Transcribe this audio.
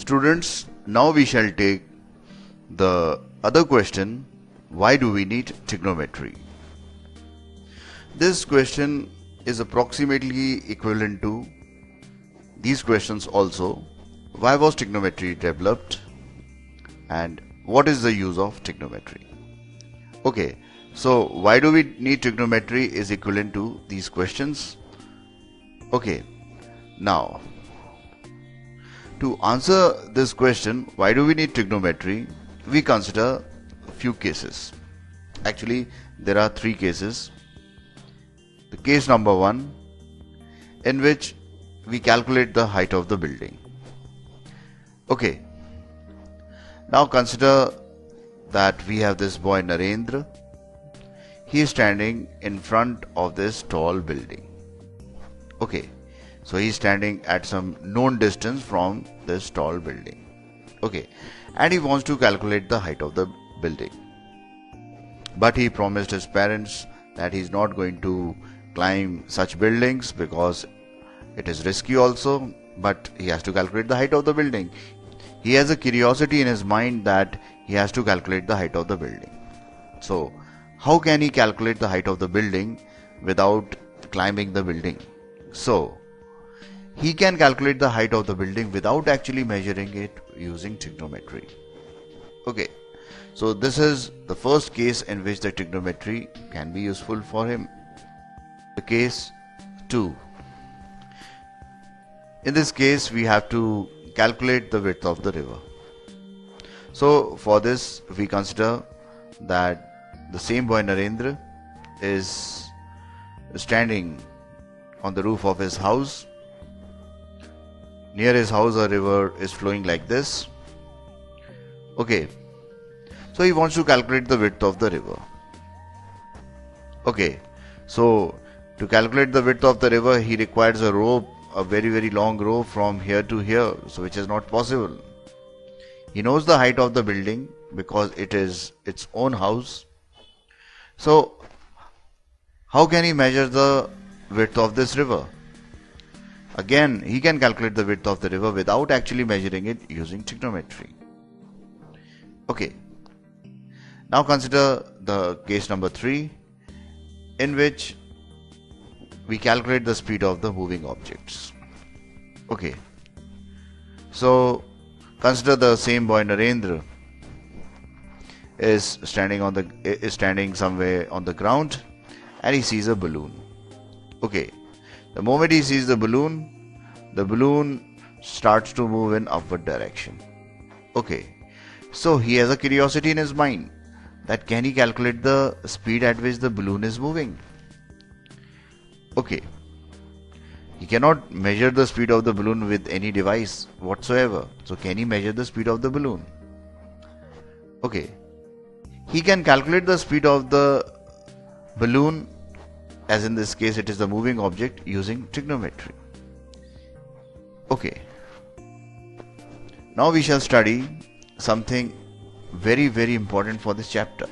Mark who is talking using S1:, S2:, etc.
S1: Students, now we shall take the other question, why do we need trigonometry? This question is approximately equivalent to these questions also. Why was trigonometry developed and what is the use of trigonometry? Okay, so why do we need trigonometry is equivalent to these questions. Okay, now to answer this question, why do we need trigonometry, we consider a few cases. Actually, there are three cases. The case number one, in which we calculate the height of the building. Okay, now consider that we have this boy Narendra. He is standing in front of this tall building. Okay, so he is standing at some known distance from this tall building. Okay, and he wants to calculate the height of the building. But he promised his parents that he is not going to climb such buildings because it is risky also, but he has to calculate the height of the building. He has a curiosity in his mind that he has to calculate the height of the building. So, how can he calculate the height of the building without climbing the building? So, he can calculate the height of the building without actually measuring it using trigonometry. Okay, so this is the first case in which the trigonometry can be useful for him. The case 2. In this case, we have to calculate the width of the river. So for this, we consider that the same boy Narendra is standing on the roof of his house. Near his house, a river is flowing like this. Okay, so he wants to calculate the width of the river. Okay, so to calculate the width of the river, he requires a rope, a very long rope from here to here, so which is not possible. He knows the height of the building because it is its own house. So how can he measure the width of this river? Again, he can calculate the width of the river without actually measuring it using trigonometry. Okay, now consider the case number 3, in which we calculate the speed of the moving objects. Okay, so consider the same boy Narendra is standing somewhere on the ground and he sees a balloon. Okay, the moment he sees the balloon starts to move in upward direction. Okay, so he has a curiosity in his mind that can he calculate the speed at which the balloon is moving? Okay, he cannot measure the speed of the balloon with any device whatsoever. So can he measure the speed of the balloon? Okay, he can calculate the speed of the balloon, as in this case it is the moving object, using trigonometry. Okay, now we shall study something very important for this chapter.